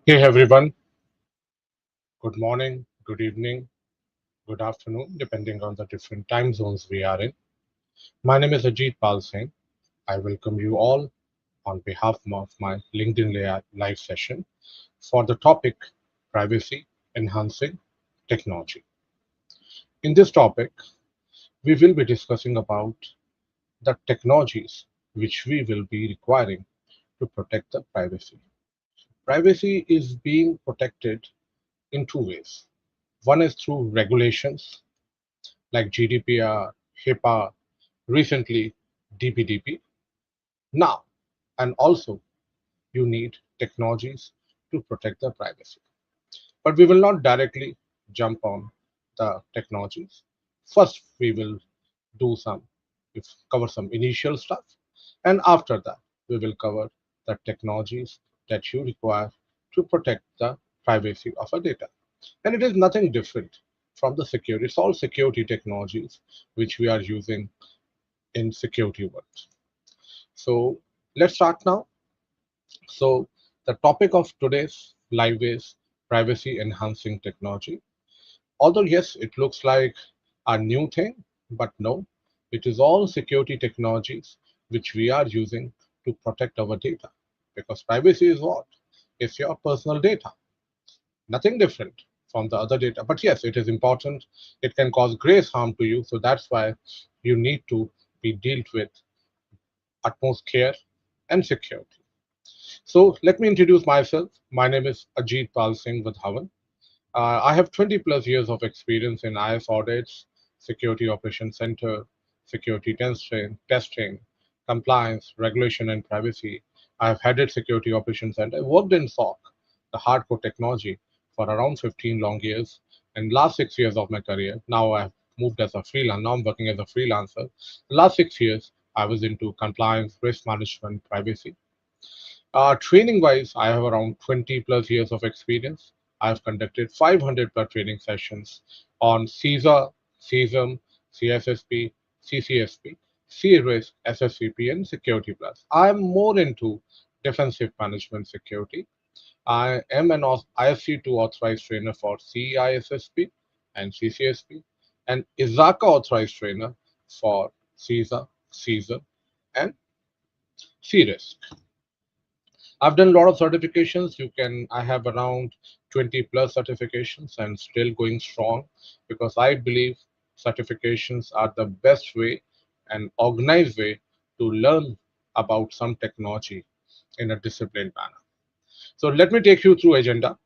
Hey everyone, good morning, good evening, good afternoon, depending on the different time zones we are in. My name is Ajit Pal Singh. I welcome you all on behalf of my LinkedIn live session for the topic privacy enhancing technology. In this topic, we will be discussing about the technologies which we will be requiring to protect the privacy. Privacy is being protected in two ways. One is through regulations like GDPR, HIPAA, recently DPDP. Now, and also you need technologies to protect the privacy. But we will not directly jump on the technologies. First, we will do some, if cover some initial stuff, and after that, we will cover the technologies that you require to protect the privacy of a data. And it is nothing different from the security. It's all security technologies which we are using in security world. So let's start now. So the topic of today's live is privacy enhancing technology. Although yes, it looks like a new thing, but no, it is all security technologies which we are using to protect our data. Because privacy is what? It's your personal data. Nothing different from the other data. But yes, it is important. It can cause grave harm to you. So that's why you need to be dealt with utmost care and security. So let me introduce myself. My name is Ajit Pal Singh with Havan. I have 20 plus years of experience in IS audits, security operations center, security testing, compliance, regulation, and privacy. I have headed security operations center. I worked in SOC, the hardcore technology, for around 15 long years. And last 6 years of my career, now I have moved as a freelancer. Now I'm working as a freelancer. The last 6 years, I was into compliance, risk management, privacy. Training wise, I have around 20 plus years of experience. I've conducted 500 plus training sessions on CISA, CISM, CSSP, CCSP, C-Risk, SSCP, and Security Plus. I'm more into defensive management security. I am an ISC2 authorized trainer for CISSP and CCSP, and ISACA authorized trainer for CISA, CISM, and C-Risk. I've done a lot of certifications. I have around 20 plus certifications and still going strong because I believe certifications are the best way and organized way to learn about some technology in a disciplined manner. So let me take you through agenda.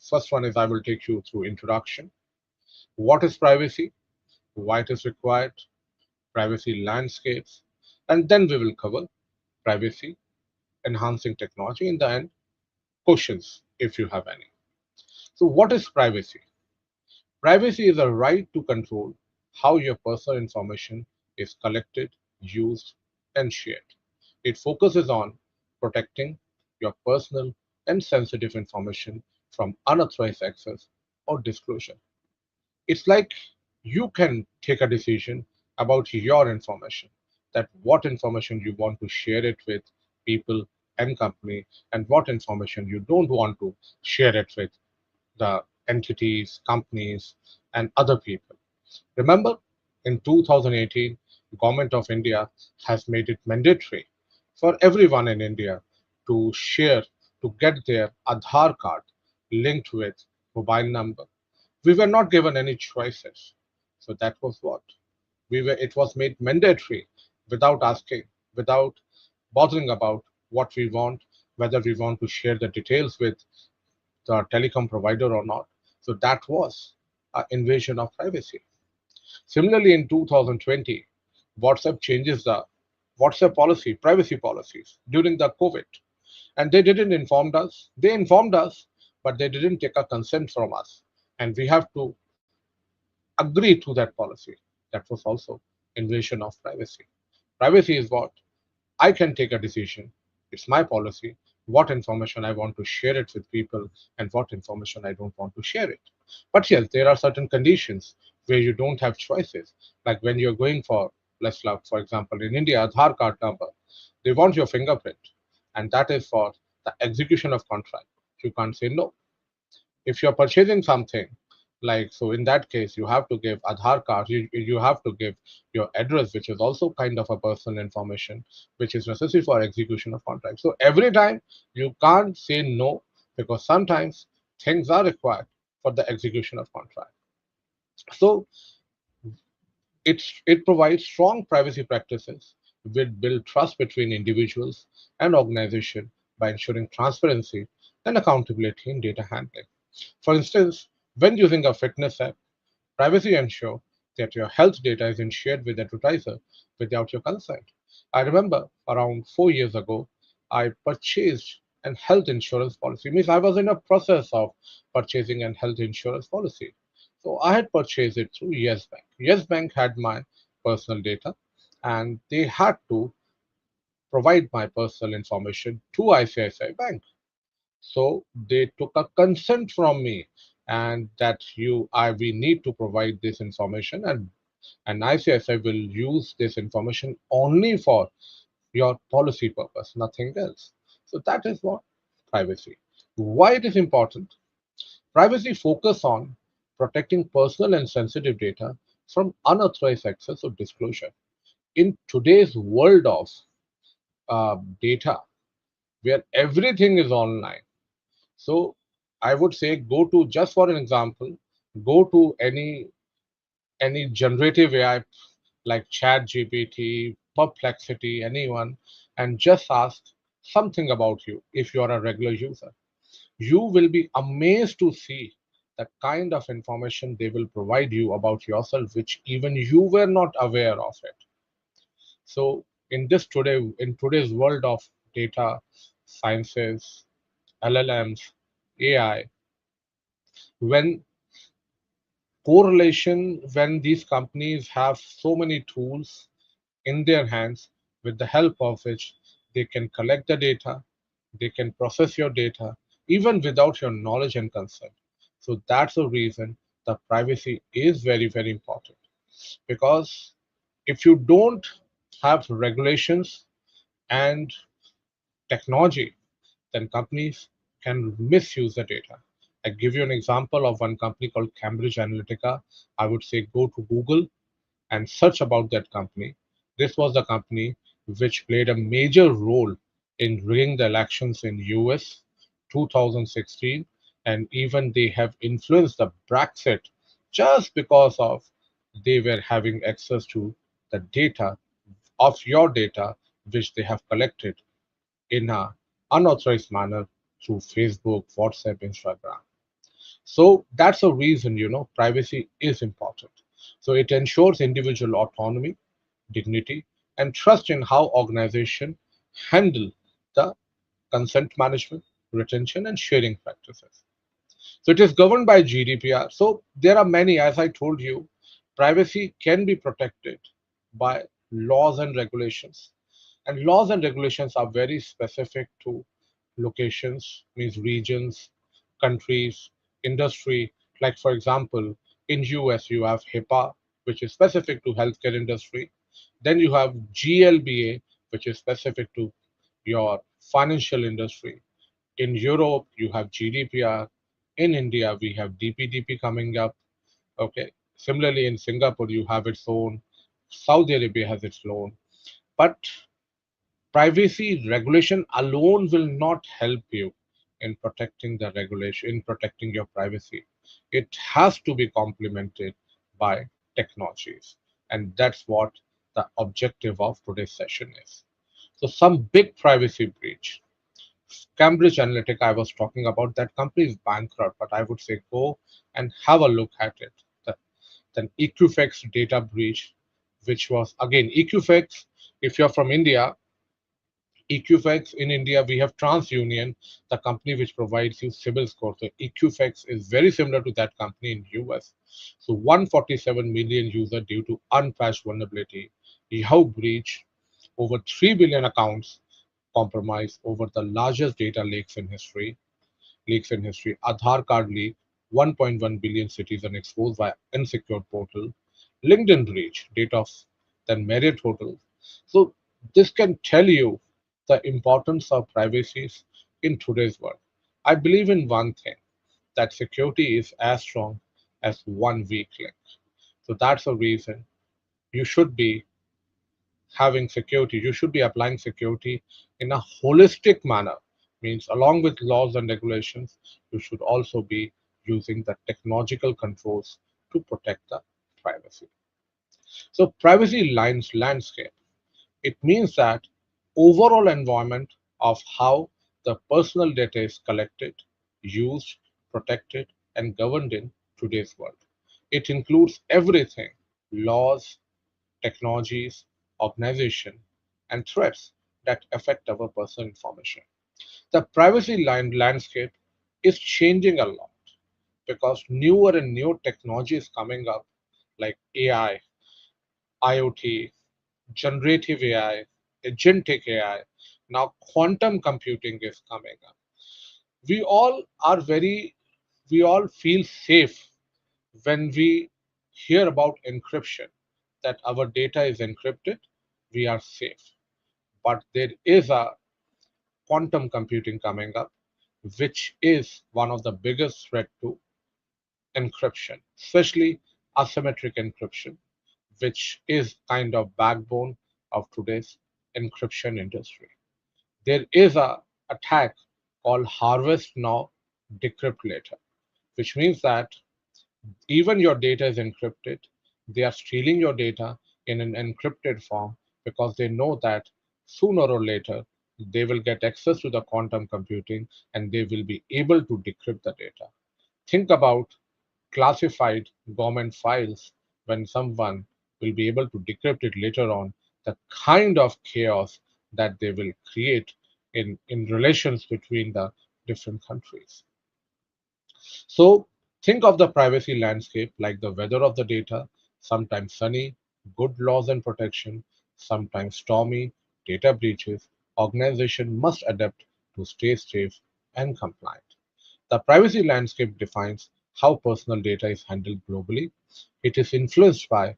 First one is I will take you through introduction. What is privacy? Why it is required? Privacy landscapes. And then we will cover privacy enhancing technology. In the end, questions if you have any. So, what is privacy? Privacy is a right to control how your personal information is collected, used, and shared. It focuses on protecting your personal and sensitive information from unauthorized access or disclosure. It's like you can take a decision about your information, that what information you want to share it with people and company, and what information you don't want to share it with the entities, companies, and other people. Remember, in 2018, Government of India has made it mandatory for everyone in India to share, to get their Aadhaar card linked with mobile number. We were not given any choices. So that was what? It was made mandatory without asking, without bothering about what we want, whether we want to share the details with the telecom provider or not. So that was an invasion of privacy. Similarly, in 2020, WhatsApp changes the WhatsApp policy, privacy policies during the COVID, and they didn't inform us. They informed us, but they didn't take a consent from us, and we have to agree to that policy. That was also invasion of privacy. Privacy is what? I can take a decision. It's my policy. What information I want to share it with people and what information I don't want to share it. But yes, there are certain conditions where you don't have choices. Like when you're going for, let's love, for example, in India, Aadhaar card number, they want your fingerprint. And that is for the execution of contract. You can't say no. If you're purchasing something, like so in that case you have to give Aadhaar card, you have to give your address, which is also kind of a personal information which is necessary for execution of contract. So every time you can't say no, because sometimes things are required for the execution of contract. So it provides strong privacy practices which build trust between individuals and organization by ensuring transparency and accountability in data handling. For instance, when using a fitness app, privacy ensure that your health data isn't shared with advertiser without your consent. I remember around 4 years ago, I purchased an health insurance policy. Means I was in a process of purchasing an health insurance policy. So I had purchased it through Yes Bank. Yes Bank had my personal data, and they had to provide my personal information to ICICI Bank. So they took a consent from me, and that we need to provide this information, and ICICI will use this information only for your policy purpose, nothing else. So that is what privacy. Why it is important? Privacy focus on protecting personal and sensitive data from unauthorized access or disclosure. In today's world of data, where everything is online, so I would say go to, just for an example, go to any generative AI like Chat GPT, Perplexity, anyone, and just ask something about you if you are a regular user. You will be amazed to see the kind of information they will provide you about yourself, which even you were not aware of it. So in today's world of data sciences, LLMs, AI, when correlation, when these companies have so many tools in their hands with the help of which they can collect the data, they can process your data even without your knowledge and consent. So that's the reason the privacy is very, very important, because if you don't have regulations and technology, then companies can misuse the data. I give you an example of one company called Cambridge Analytica. I would say go to Google and search about that company. This was the company which played a major role in rigging the elections in US 2016, and even they have influenced the Brexit just because of they were having access to the data of your data which they have collected in a unauthorized manner through Facebook, WhatsApp, Instagram. So that's a reason, privacy is important. So it ensures individual autonomy, dignity, and trust in how organizations handle the consent management, retention, and sharing practices. So it is governed by GDPR. So there are many, as I told you, privacy can be protected by laws and regulations. And laws and regulations are very specific to locations, means regions, countries, industry. Like for example, in US you have HIPAA, which is specific to healthcare industry. Then you have GLBA, which is specific to your financial industry. In Europe, you have GDPR. In India, we have DPDP coming up. Okay. Similarly, in Singapore, you have its own. Saudi Arabia has its own. But privacy regulation alone will not help you in protecting the regulation, in protecting your privacy. It has to be complemented by technologies. And that's what the objective of today's session is. So, some big privacy breach. Cambridge Analytica, I was talking about, that company is bankrupt, but I would say go and have a look at it. Then Equifax data breach, which was again Equifax. If you're from India, Equifax in India, we have TransUnion, the company which provides you civil score. So Equifax is very similar to that company in US. So 147 million user due to unpatched vulnerability. Yahoo breach, over 3 billion accounts compromised over the largest data leaks in history. Aadhaar card leak, 1.1 billion citizens exposed by unsecured portal, LinkedIn breach, data of then Marriott hotels. So this can tell you the importance of privacy in today's world. I believe in one thing that security is as strong as one weak link. So that's the reason you should be having security. You should be applying security in a holistic manner. Means along with laws and regulations, you should also be using the technological controls to protect the privacy. So privacy lines landscape. It means that overall environment of how the personal data is collected, used, protected, and governed in today's world. It includes everything laws, technologies, organization, and threats that affect our personal information. The privacy line landscape is changing a lot because newer and newer technology is coming up like AI, IoT, generative AI, agentic AI. Now quantum computing is coming up. We all are very, we all feel safe when we hear about encryption, that our data is encrypted, we are safe. But there is a quantum computing coming up, which is one of the biggest threat to encryption, especially asymmetric encryption, which is kind of backbone of today's encryption industry. There is a attack called harvest now, decrypt later, which means that even your data is encrypted. They are stealing your data in an encrypted form because they know that sooner or later they will get access to the quantum computing and they will be able to decrypt the data. Think about classified government files when someone will be able to decrypt it later on, the kind of chaos that they will create in relations between the different countries. So think of the privacy landscape like the weather of the data, sometimes sunny, good laws and protection, sometimes stormy, data breaches. Organization must adapt to stay safe and compliant. The privacy landscape defines how personal data is handled globally. It is influenced by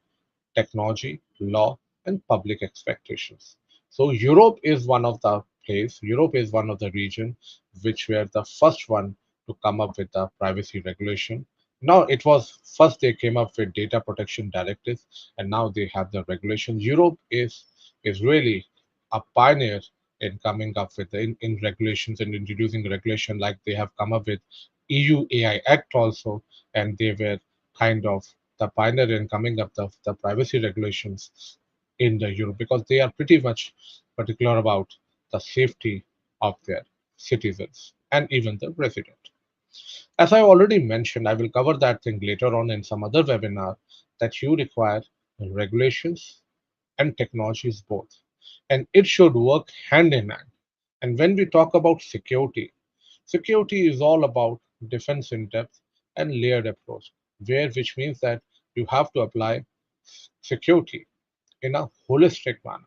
technology, law, and public expectations. So Europe is one of the place. Europe is one of the region which were the first one to come up with the privacy regulation. Now it was first they came up with data protection directives, and now they have the regulations. Europe is really a pioneer in coming up with in regulations and introducing regulation like they have come up with EU AI Act also, and they were kind of the pioneer in coming up the privacy regulations in the Europe because they are pretty much particular about the safety of their citizens and even the resident. As I already mentioned, I will cover that thing later on in some other webinar that you require regulations and technologies both. And it should work hand in hand. And when we talk about security, security is all about defense in depth and layered approach, where which means that you have to apply security in a holistic manner.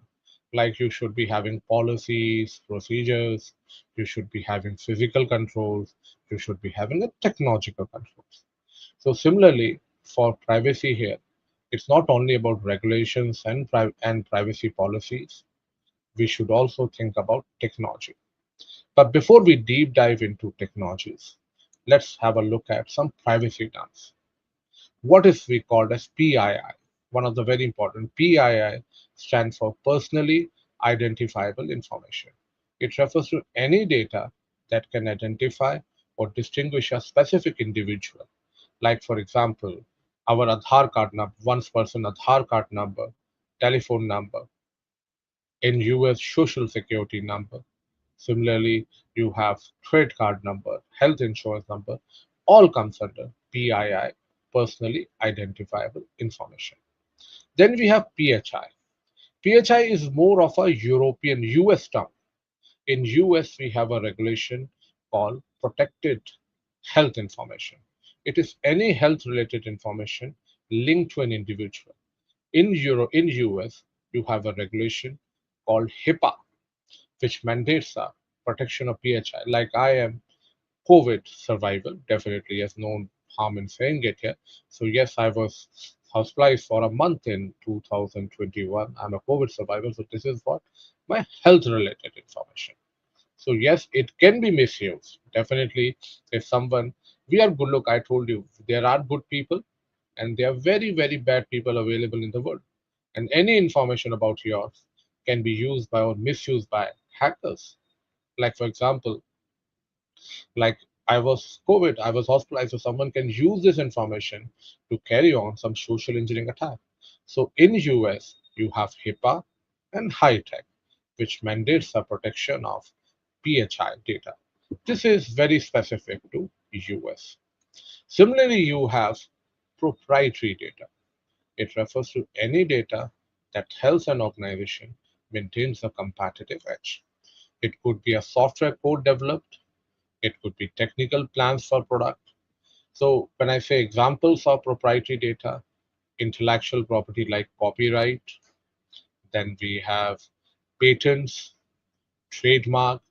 Like you should be having policies, procedures, you should be having physical controls, you should be having a technological controls. So similarly, for privacy here, it's not only about regulations and privacy policies. We should also think about technology. But before we deep dive into technologies, let's have a look at some privacy terms. What is we called as PII? One of the very important PII stands for personally identifiable information. It refers to any data that can identify or distinguish a specific individual. Like for example, our Aadhaar card number, one's person Aadhaar card number, telephone number, in US social security number. Similarly, you have credit card number, health insurance number, all comes under PII, personally identifiable information. Then we have PHI. PHI is more of a European US term. In US, we have a regulation called protected health information. It is any health related information linked to an individual. In US, you have a regulation called HIPAA, which mandates the protection of PHI. Like I am COVID survival, definitely, yes, no harm in saying it here. So yes, I was hospitalized for a month in 2021. I'm a COVID survivor, so this is what my health related information. So yes, it can be misused. Definitely, if someone we are good. Look, I told you there are good people and there are very very bad people available in the world, and any information about yours can be used by or misused by hackers. Like for example, like I was COVID, I was hospitalized, so someone can use this information to carry on some social engineering attack. So in US, you have HIPAA and high tech, which mandates the protection of PHI data. This is very specific to US. Similarly, you have proprietary data. It refers to any data that helps an organization maintains a competitive edge. It could be a software code developed, it could be technical plans for product. So when I say examples of proprietary data, intellectual property like copyright, then we have patents, trademark,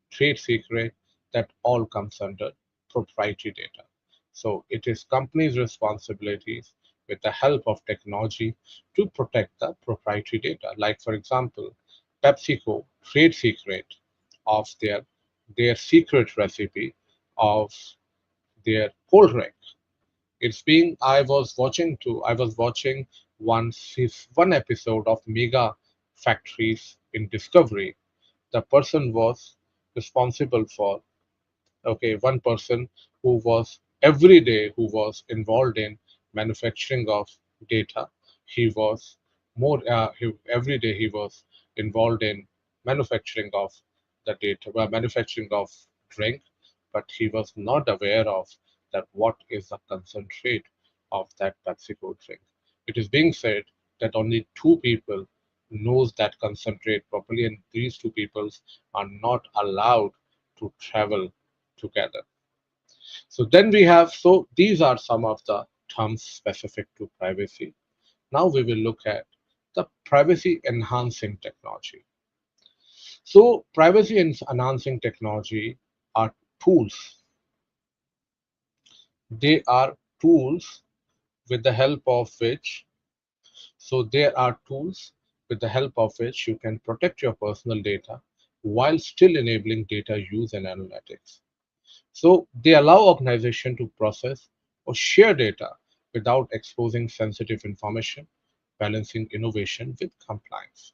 trade secret, that all comes under proprietary data. So it is companies' responsibilities with the help of technology to protect the proprietary data. Like for example, PepsiCo trade secret of their secret recipe of their cold drink. It's being I was watching one episode of Mega Factories in Discovery. The person was responsible for, okay, one person who was every day who was involved in manufacturing of data. He was every day he was involved in manufacturing of the data, manufacturing of drink, but he was not aware of that what is the concentrate of that PepsiCo drink. It is being said that only two people knows that concentrate properly, and these two peoples are not allowed to travel together. So then we have, so these are some of the terms specific to privacy. Now we will look at the privacy enhancing technology. So privacy enhancing technology are tools. They are tools with the help of which, so there are tools with the help of which you can protect your personal data while still enabling data use and analytics. So they allow organization to process or share data without exposing sensitive information, balancing innovation with compliance.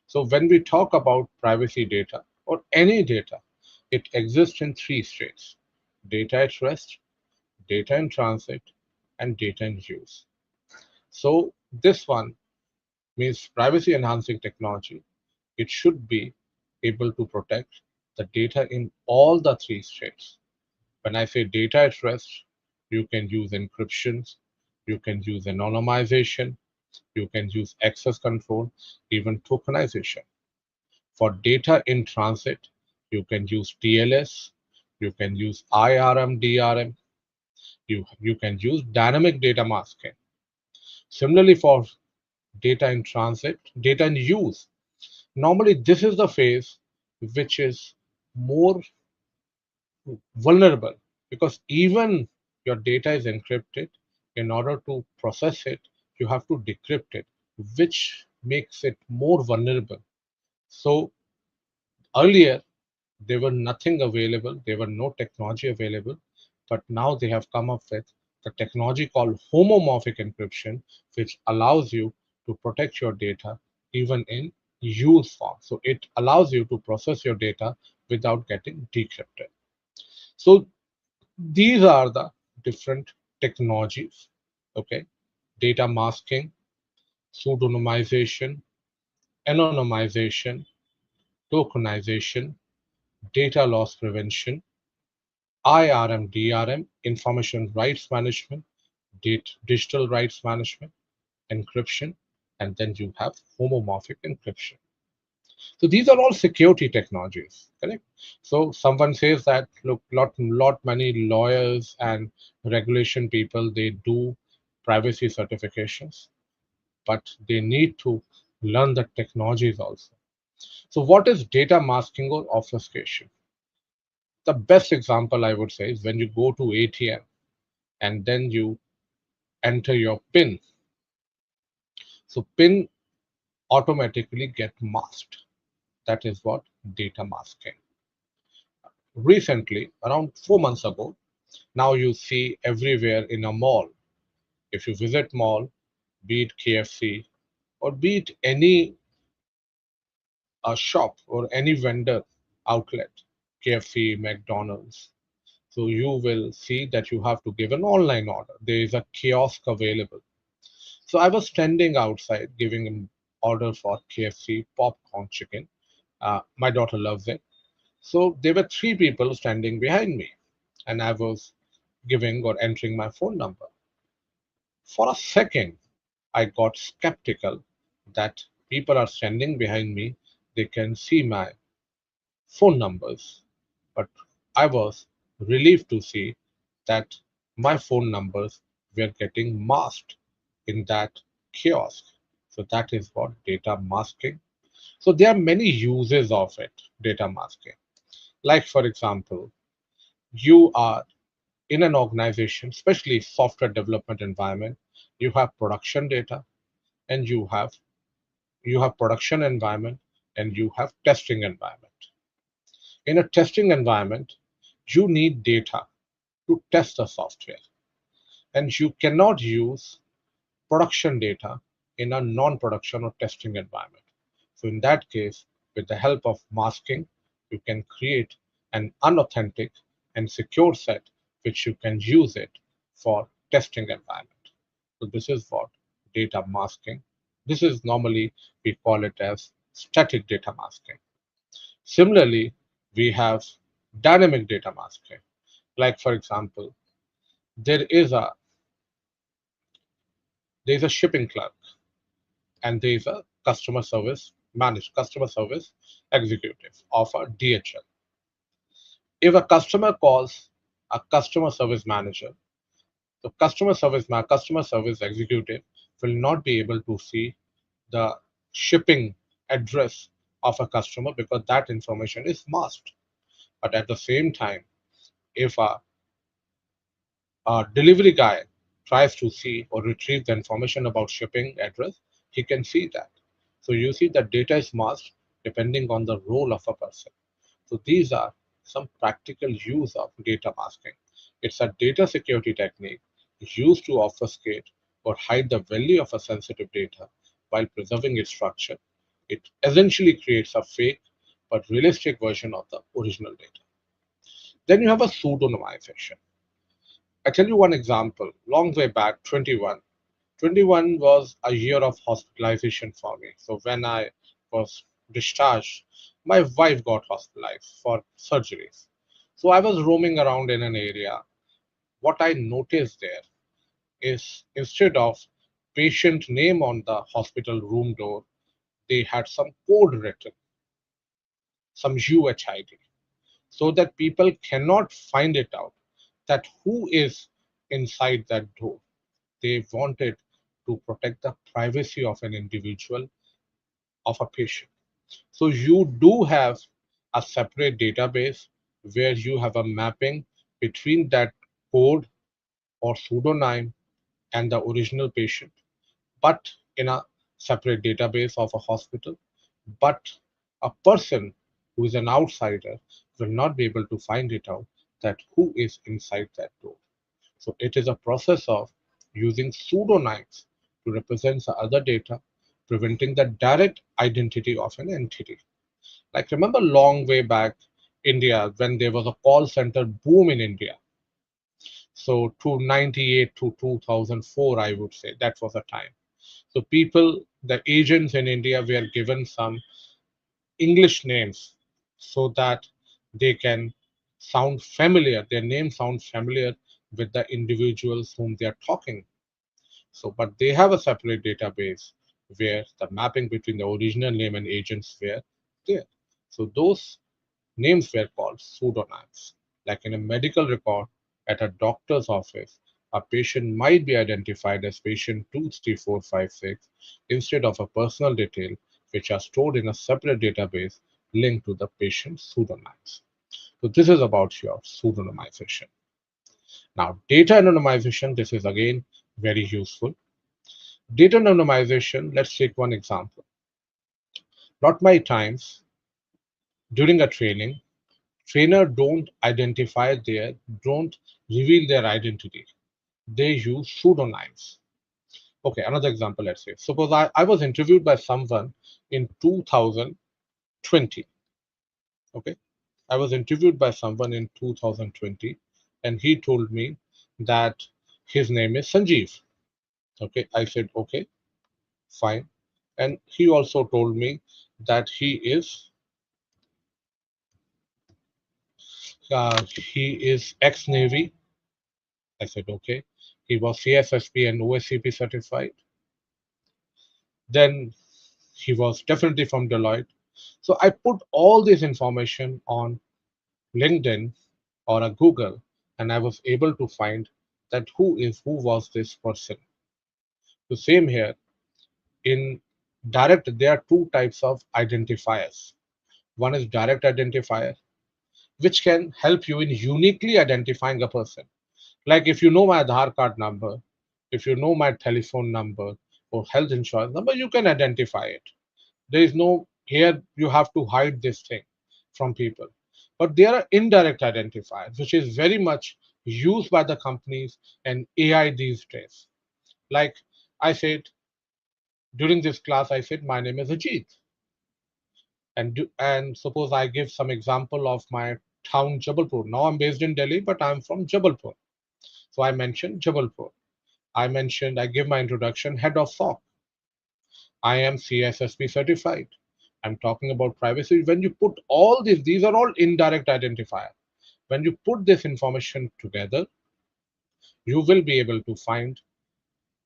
So when we talk about privacy data or any data, it exists in three states: data at rest, data in transit, and data in use. So this one means privacy enhancing technology. It should be able to protect the data in all the three states. When I say data at rest, you can use encryptions, you can use anonymization, you can use access control, even tokenization. For data in transit, you can use TLS, you can use IRM, DRM, you can use dynamic data masking. Similarly, for data in transit, data in use, normally this is the phase which is more vulnerable, because even your data is encrypted. In order to process it, you have to decrypt it, which makes it more vulnerable. So earlier there were nothing available, there were no technology available, but now they have come up with the technology called homomorphic encryption, which allows you to protect your data even in use form. So it allows you to process your data without getting decrypted. So these are the different technologies. Okay, data masking, pseudonymization, anonymization, tokenization, data loss prevention, IRM, DRM, information rights management, digital rights management, encryption, and then you have homomorphic encryption. So these are all security technologies, correct? So someone says that look, lot many lawyers and regulation people, they do privacy certifications, but they need to learn the technologies also. So, what is data masking or obfuscation? The best example I would say is when you go to ATM and then you enter your PIN. So, PIN automatically get masked. That is what data masking. Recently, around 4 months ago, now you see everywhere in a mall. If you visit mall, be it KFC or be it any shop or any vendor outlet, KFC, McDonald's. So you will see that you have to give an online order. There is a kiosk available. So I was standing outside giving an order for KFC popcorn chicken. My daughter loves it. So there were three people standing behind me, and I was giving or entering my phone number. For a second, I got skeptical that people are standing behind me. They can see my phone numbers, but I was relieved to see that my phone numbers were getting masked in that kiosk. So that is what data masking. So there are many uses of it, data masking. Like for example, you are in an organization, especially software development environment, you have production data and you have production environment and you have testing environment. In a testing environment, you need data to test the software, and you cannot use production data in a non-production or testing environment. So in that case, with the help of masking, you can create an unauthentic and secure set which you can use it for testing environment. So this is what data masking. This is normally we call it as static data masking. Similarly, we have dynamic data masking. Like for example, there is a there is a shipping clerk and there is a customer service executive of a DHL. If a customer calls a customer service manager, the customer service executive will not be able to see the shipping address of a customer because that information is masked. But at the same time, if a delivery guy tries to see or retrieve the information about shipping address, he can see that. So you see that data is masked depending on the role of a person. So these are some practical use of data masking. It's a data security technique used to obfuscate or hide the value of a sensitive data while preserving its structure. It essentially creates a fake but realistic version of the original data. Then you have a pseudonymization. I tell you one example. Long way back, 21. 21 was a year of hospitalization for me. So when I was discharged, my wife got hospitalized for surgeries. So I was roaming around in an area. What I noticed there is instead of patient name on the hospital room door, they had some code written, some UHID, so that people cannot find it out that who is inside that door. They wanted to protect the privacy of an individual, of a patient. So you do have a separate database where you have a mapping between that code or pseudonym and the original patient, but in a separate database of a hospital. But a person who is an outsider will not be able to find it out that who is inside that door. So it is a process of using pseudonyms to represent the other data, preventing the direct identity of an entity. Like remember long way back India when there was a call center boom in India. So to 98 to 2004, I would say that was a time. So people, the agents in India were given some English names so that they can sound familiar, their names sound familiar with the individuals whom they are talking. So, but they have a separate database where the mapping between the original name and agents were there. So those names were called pseudonyms. Like in a medical record at a doctor's office, a patient might be identified as patient 23456 instead of a personal detail which are stored in a separate database linked to the patient's pseudonyms. So this is about your pseudonymization. Now, data anonymization, this is again very useful. Data anonymization, let's take one example. Lot many times during a training, trainer don't reveal their identity. They use pseudonyms. Okay, another example, let's say. Suppose I was interviewed by someone in 2020. Okay, I was interviewed by someone in 2020, and he told me that his name is Sanjeev. Okay, I said, okay, fine. And he also told me that he is ex-Navy. I said, okay. He was CSSP and OSCP certified. Then he was definitely from Deloitte. So I put all this information on LinkedIn or a Google, and I was able to find that who was this person. The same here in direct, there are two types of identifiers. One is direct identifier, which can help you in uniquely identifying a person. Like if you know my Aadhaar card number, if you know my telephone number or health insurance number, you can identify it. There is no here you have to hide this thing from people. But there are indirect identifiers, which is very much used by the companies and AI these days. Like I said during this class, I said my name is Ajit, and suppose I give some example of my town Jabalpur. Now I'm based in Delhi, but I'm from Jabalpur. So I mentioned Jabalpur. I give my introduction, head of SOC. I am CSSP certified. I'm talking about privacy. When you put all these are all indirect identifier. When you put this information together, you will be able to find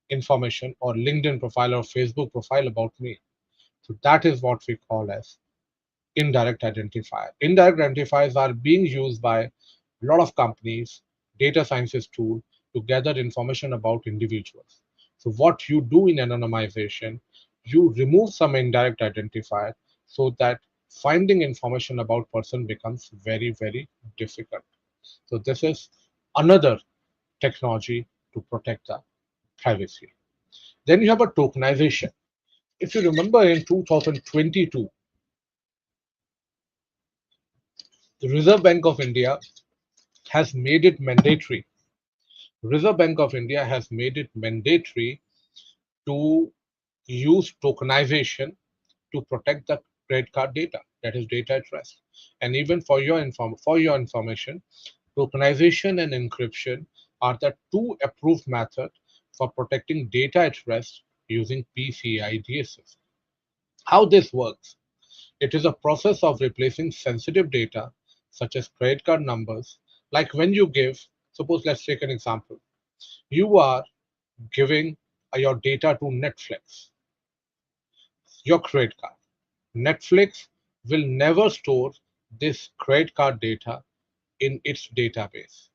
information or LinkedIn profile or Facebook profile about me. So that is what we call as indirect identifier. Indirect identifiers are being used by a lot of companies, data sciences tool to gather information about individuals. So what you do in anonymization, you remove some indirect identifier so that finding information about person becomes very, very difficult. So this is another technology to protect the privacy. Then you have a tokenization. If you remember in 2022, the Reserve Bank of India has made it mandatory. Reserve Bank of India has made it mandatory to use tokenization to protect the credit card data, that is data at rest. And even for your information, tokenization and encryption are the two approved methods for protecting data at rest using PCI DSS. How this works? It is a process of replacing sensitive data such as credit card numbers. Like when you give, suppose let's take an example. You are giving your data to Netflix, your credit card. Netflix will never store this credit card data in its database.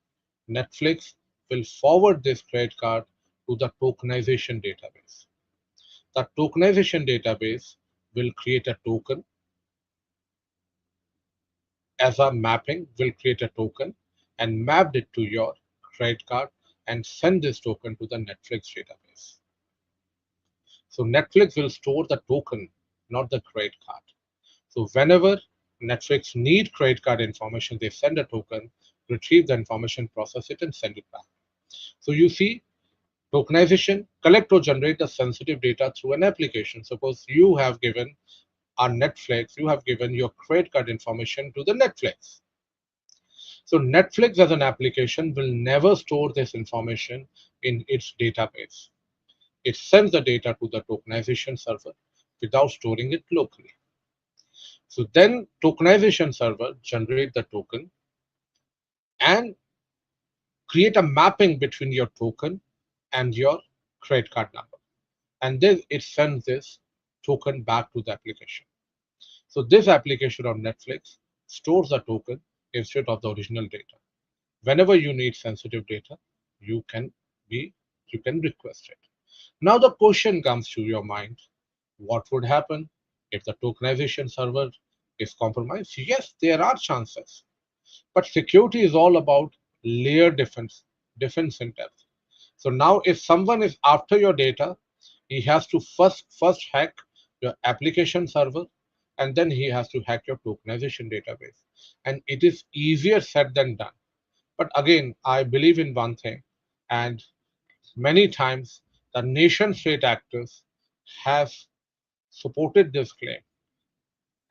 Netflix will forward this credit card to the tokenization database. The tokenization database will create a token as a mapping, will create a token and map it to your credit card and send this token to the Netflix database. So Netflix will store the token, not the credit card. So whenever Netflix need credit card information, they send a token, retrieve the information, process it, and send it back. So you see, tokenization, collect or generate the sensitive data through an application. Suppose you have given a Netflix, you have given your credit card information to the Netflix. So Netflix as an application will never store this information in its database. It sends the data to the tokenization server without storing it locally. So then tokenization server generate the token and create a mapping between your token and your credit card number. And then it sends this token back to the application. So this application on Netflix stores the token instead of the original data. Whenever you need sensitive data, you can be you can request it. Now the question comes to your mind, what would happen If the tokenization server is compromised, yes, there are chances. But security is all about layer defense in depth. So now if someone is after your data, he has to first hack your application server, and then he has to hack your tokenization database. And it is easier said than done. But again, I believe in one thing, and many times the nation state actors have supported this claim,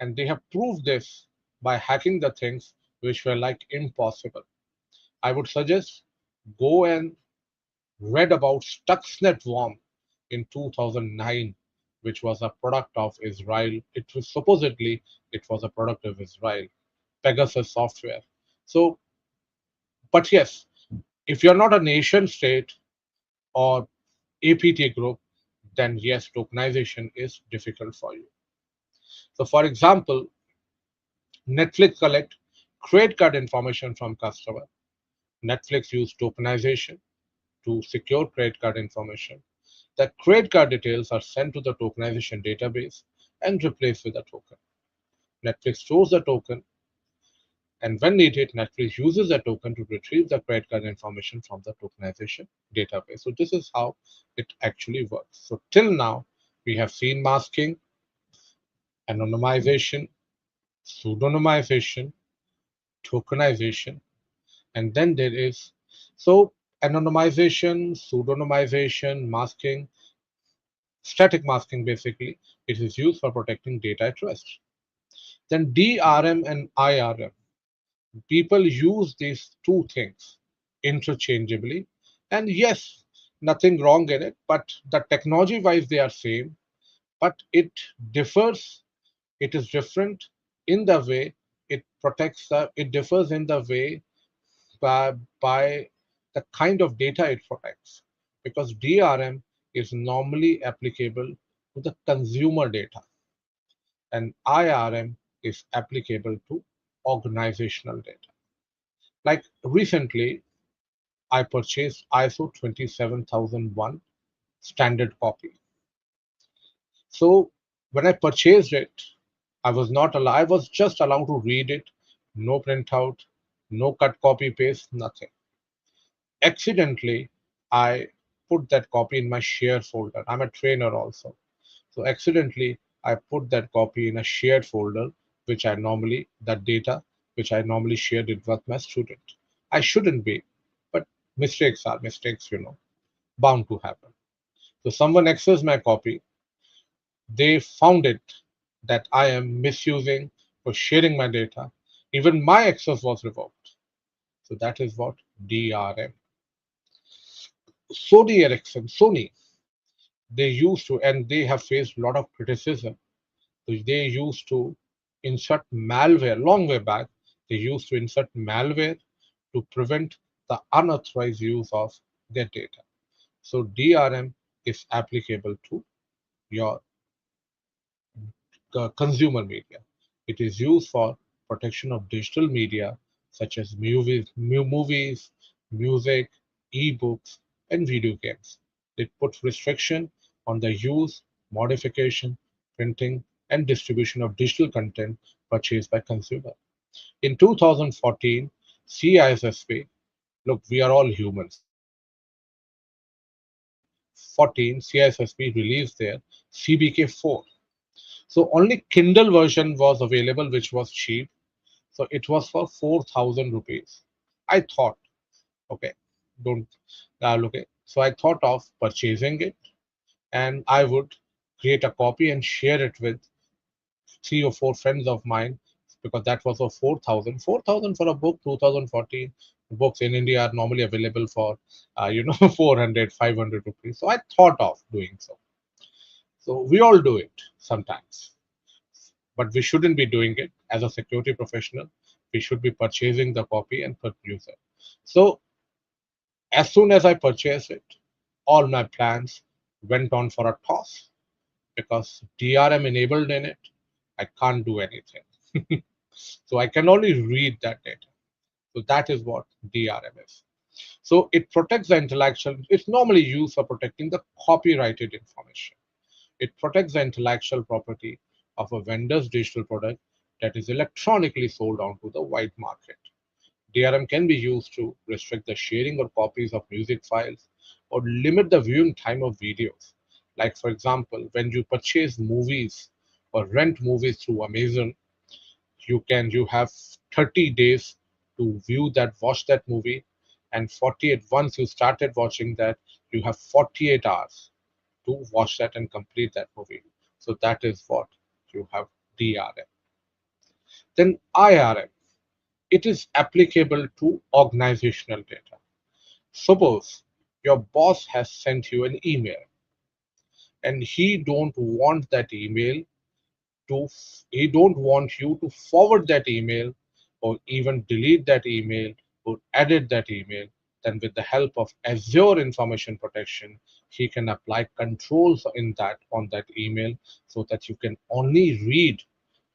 and they have proved this by hacking the things which were like impossible. I would suggest go and read about Stuxnet worm in 2009, which was a product of Israel. It was supposedly it was a product of Israel, Pegasus software. So, but yes, if you're not a nation state or APT group, then yes, tokenization is difficult for you. So, for example, Netflix collect credit card information from customer. Netflix use tokenization to secure credit card information. The credit card details are sent to the tokenization database and replaced with a token. Netflix stores the token, and when needed, Netflix uses the token to retrieve the credit card information from the tokenization database. So this is how it actually works. So till now, we have seen masking, anonymization, pseudonymization, tokenization, and then there is so anonymization, pseudonymization, masking, static masking basically, it is used for protecting data at rest. Then DRM and IRM, people use these two things interchangeably. And yes, nothing wrong in it, but the technology wise they are same, but it differs, it is different in the way it differs in the way by the kind of data it protects. Because DRM is normally applicable to the consumer data, and IRM is applicable to organizational data. Like recently, I purchased ISO 27001 standard copy. So when I purchased it, I was just allowed to read it, no printout, no cut copy paste, nothing. Accidentally, I put that copy in my share folder. I'm a trainer also. So accidentally, I put that copy in a shared folder, that data, which I normally shared it with my student. I shouldn't be, but mistakes are mistakes, bound to happen. So someone accessed my copy. They found it that I am misusing or sharing my data. Even my access was revoked. So that is what DRM. Sony, they used to, and they have faced a lot of criticism. So they used to insert malware long way back. They used to insert malware to prevent the unauthorized use of their data. So DRM is applicable to your consumer media. It is used for protection of digital media such as movies, music, ebooks, and video games. It puts restriction on the use, modification, printing, and distribution of digital content purchased by consumer. In 2014, CISSP, look, we are all humans. In 2014, CISSP released their CBK4. So only Kindle version was available, which was cheap. So it was for 4,000 rupees. I thought, okay, don't okay. So I thought of purchasing it, and I would create a copy and share it with 3 or 4 friends of mine, because that was for 4,000. 4,000 for a book, 2014 books in India are normally available for 400, 500 rupees. So I thought of doing so. So we all do it sometimes, but we shouldn't be doing it as a security professional. We should be purchasing the copy and produce it. So as soon as I purchased it, all my plans went on for a toss, because DRM enabled in it. I can't do anything. So I can only read that data. So that is what DRM is. So it protects the intellectual, it's normally used for protecting the copyrighted information. It protects the intellectual property of a vendor's digital product that is electronically sold onto the white market. DRM can be used to restrict the sharing or copies of music files or limit the viewing time of videos. Like, for example, when you purchase movies or rent movies through Amazon, you have 30 days to view that, watch that movie, and 48 once you started watching that, you have 48 hours to watch that and complete that movie. So that is what you have DRM. Then IRM, it is applicable to organizational data. Suppose your boss has sent you an email and to he don't want you to forward that email or even delete that email or edit that email. Then with the help of Azure information protection, he can apply controls in that on that email so that you can only read,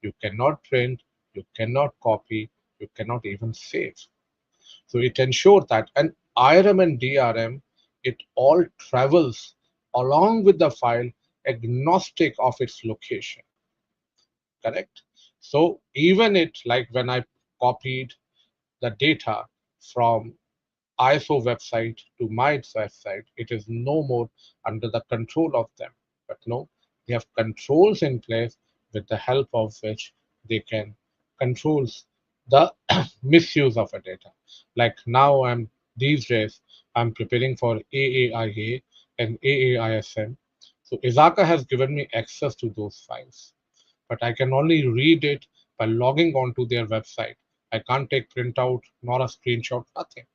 you cannot print, you cannot copy, you cannot even save. So it ensures that an IRM and DRM, it all travels along with the file agnostic of its location, correct? So even it, like when I copied the data from ISO website to my website, it is no more under the control of them. But no, they have controls in place with the help of which they can controls the misuse of a data. Like now these days I'm preparing for AAIA and AAISM. So Izaka has given me access to those files, but I can only read it by logging onto their website. I can't take printout nor a screenshot, nothing.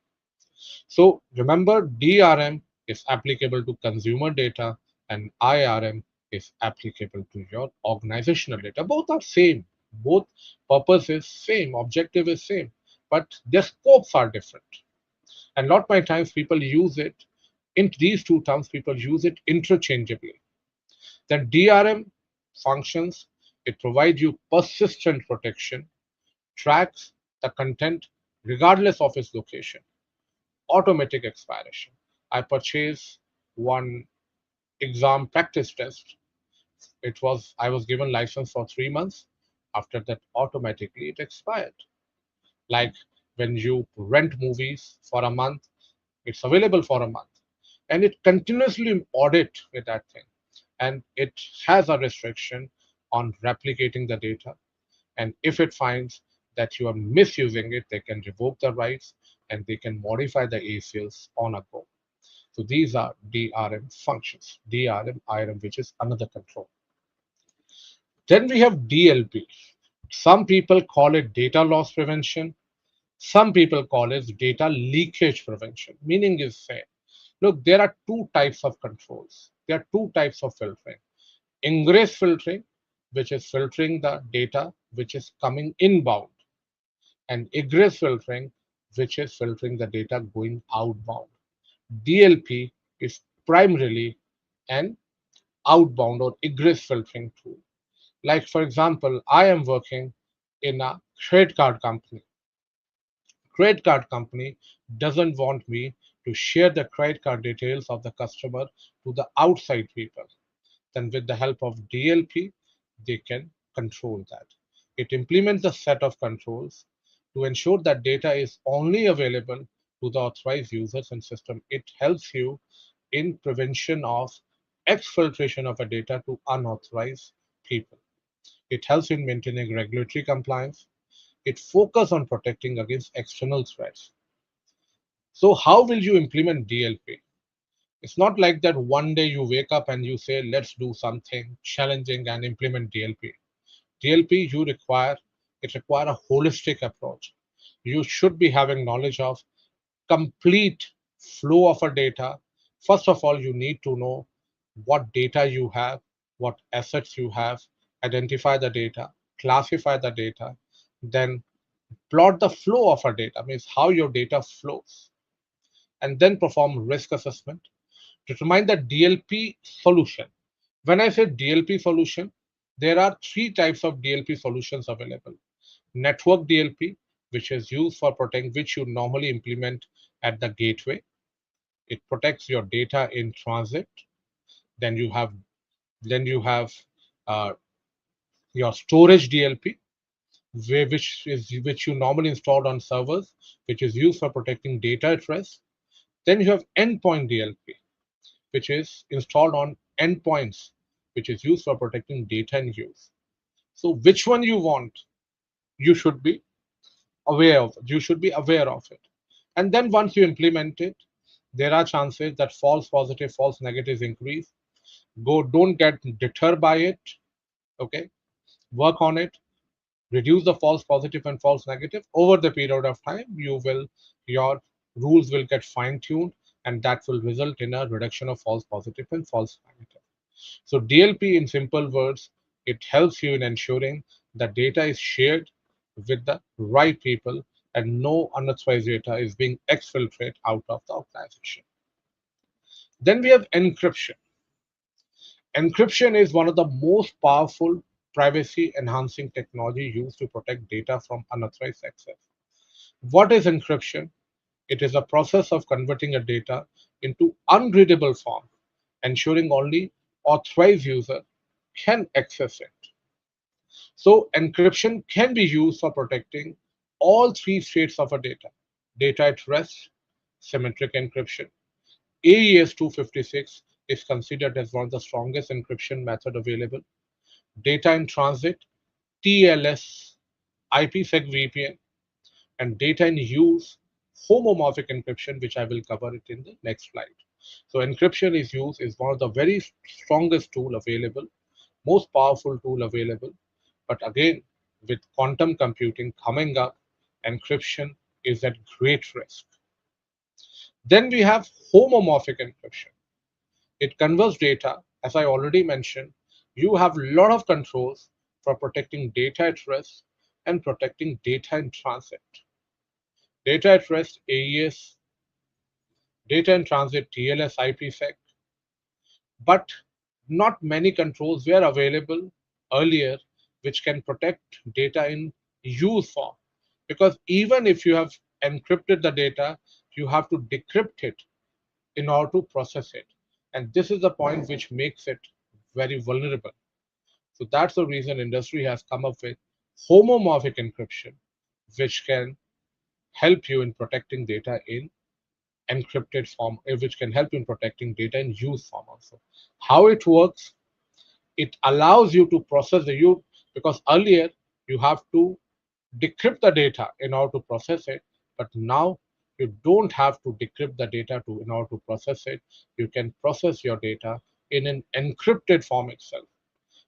So remember, DRM is applicable to consumer data and IRM is applicable to your organizational data. Both are same. Both purpose is same, objective is same, but their scopes are different. And lot my times people use it in these two terms, people use it interchangeably. Then DRM functions, it provides you persistent protection, tracks the content regardless of its location, automatic expiration. I purchased one exam practice test. I was given license for 3 months. After that, automatically it expired. Like when you rent movies for a month, it's available for a month, and it continuously audit with that thing, and it has a restriction on replicating the data. And if it finds that you are misusing it, they can revoke the rights and they can modify the ACLs on a go. So these are DRM functions, DRM, IRM, which is another control. Then we have DLP. Some people call it data loss prevention. Some people call it data leakage prevention. Meaning is say, look, there are two types of controls. There are two types of filtering. Ingress filtering, which is filtering the data which is coming inbound, and egress filtering, which is filtering the data going outbound. DLP is primarily an outbound or egress filtering tool. Like, for example, I am working in a credit card company. Credit card company doesn't want me to share the credit card details of the customer to the outside people. Then with the help of DLP, they can control that. It implements a set of controls to ensure that data is only available to the authorized users and system. It helps you in prevention of exfiltration of a data to unauthorized people. It helps in maintaining regulatory compliance. It focuses on protecting against external threats. So how will you implement DLP? It's not like that one day you wake up and you say, let's do something challenging and implement DLP. DLP, it require a holistic approach. You should be having knowledge of complete flow of a data. First of all, you need to know what data you have, what assets you have, identify the data, classify the data, then plot the flow of a data, means how your data flows, and then perform risk assessment, determine the DLP solution. When I say DLP solution, there are three types of DLP solutions available. Network DLP, which is used for protecting, which you normally implement at the gateway. It protects your data in transit. Then you have then you have uh, your storage DLP, which you normally installed on servers, which is used for protecting data at rest. Then you have endpoint DLP, which is installed on endpoints, which is used for protecting data in use. So which one you want, you should be aware of. You should be aware of it. And then once you implement it, there are chances that false positive, false negatives increase. Don't get deterred by it. Okay, work on it. Reduce the false positive and false negative over the period of time. Your rules will get fine tuned, and that will result in a reduction of false positive and false negative. So DLP, in simple words, it helps you in ensuring that data is shared with the right people and no unauthorized data is being exfiltrated out of the organization. Then we have encryption. Encryption is one of the most powerful privacy enhancing technology used to protect data from unauthorized access. What is encryption? It is a process of converting a data into unreadable form, ensuring only authorized user can access it. So encryption can be used for protecting all three states of a data. Data at rest, symmetric encryption. AES 256 is considered as one of the strongest encryption method available. Data in transit, TLS, IPsec VPN, and data in use, homomorphic encryption, which I will cover it in the next slide. So encryption is one of the very strongest tool available, most powerful tool available. But again, with quantum computing coming up, encryption is at great risk. Then we have homomorphic encryption. It converts data, as I already mentioned. You have a lot of controls for protecting data at rest and protecting data in transit. Data at rest AES, data in transit TLS IPsec, but not many controls were available earlier which can protect data in use form. Because even if you have encrypted the data, you have to decrypt it in order to process it. And this is the point which makes it very vulnerable. So that's the reason industry has come up with homomorphic encryption, which can help you in protecting data in encrypted form, which can help in protecting data in use form also. How it works, it allows you to process the you because earlier you have to decrypt the data in order to process it, but now you don't have to decrypt the data to in order to process it. You can process your data in an encrypted form itself.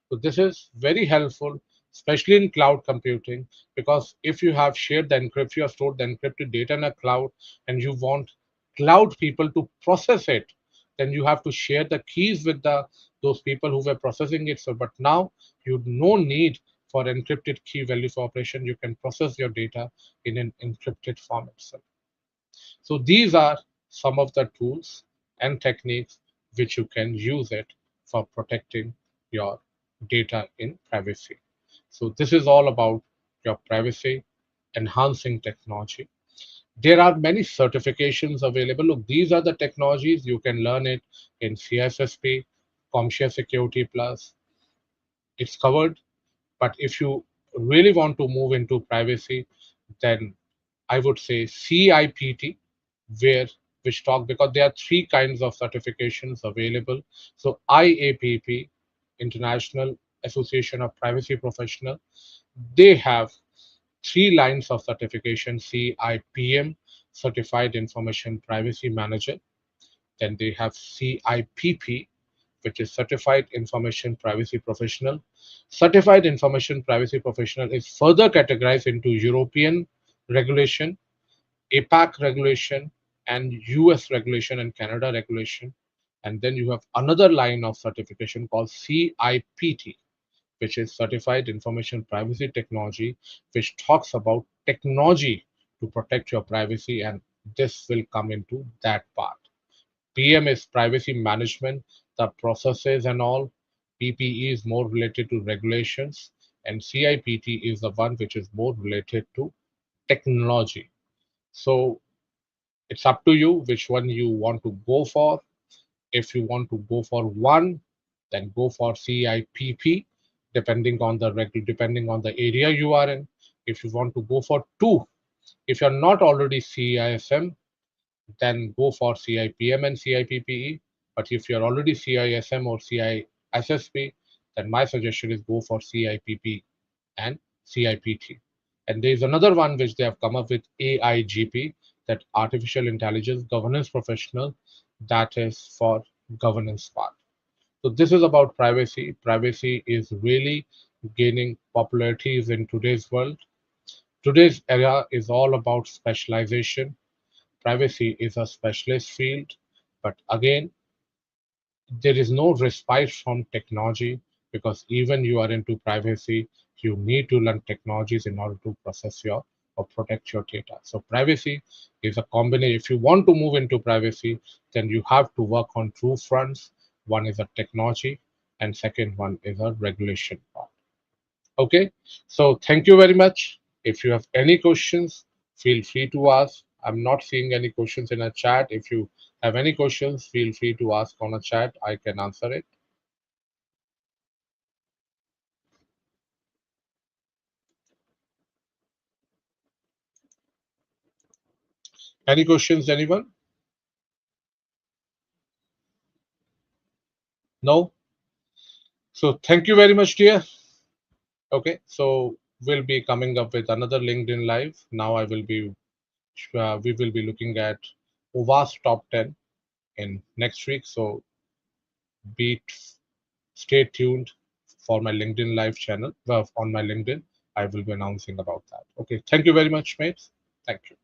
So this is very helpful, especially in cloud computing, because if you have shared the encrypt, you have stored the encrypted data in a cloud, and you want cloud people to process it, then you have to share the keys with the those people who were processing it. So, but now you no need for encrypted key value for operation. You can process your data in an encrypted form itself. So these are some of the tools and techniques which you can use it for protecting your data in privacy. So this is all about your privacy enhancing technology. There are many certifications available. Look, these are the technologies you can learn it in CSSP, CompTIA Security Plus. It's covered. But if you really want to move into privacy, then I would say CIPT, where which talk because there are three kinds of certifications available. So IAPP, International Association of Privacy Professional, they have three lines of certification: CIPM, Certified Information Privacy Manager. Then they have CIPP, which is Certified Information Privacy Professional. Certified Information Privacy Professional is further categorized into European regulation, APAC regulation, and US regulation and Canada regulation. And then you have another line of certification called CIPT, which is Certified Information Privacy Technology, which talks about technology to protect your privacy, and this will come into that part. PM is privacy management, the processes and all. PPE is more related to regulations, and CIPT is the one which is more related to technology. So it's up to you which one you want to go for. If you want to go for one, then go for CIPP. depending on the area you are in. If you want to go for two, if you're not already CISM, then go for CIPM and CIPPE. But if you're already CISM or CISSP, then my suggestion is go for CIPP and CIPT. And there's another one which they have come up with, AIGP, that Artificial Intelligence Governance Professional, that is for governance part. So this is about privacy. Privacy is really gaining popularity in today's world. Today's era is all about specialization. Privacy is a specialist field, but again, there is no respite from technology, because even you are into privacy, you need to learn technologies in order to process your or protect your data. So privacy is a combination. If you want to move into privacy, then you have to work on two fronts. One is a technology, and second one is a regulation part. Okay, so thank you very much. If you have any questions, feel free to ask. I'm not seeing any questions in a chat. If you have any questions, feel free to ask on a chat. I can answer it. Any questions, anyone? No? So thank you very much, dear. Okay, so we'll be coming up with another LinkedIn Live. Now we will be looking at OVA's top 10 in next week. So be stay tuned for my LinkedIn Live channel. Well, on my LinkedIn, I will be announcing about that. Okay, thank you very much, mates. Thank you.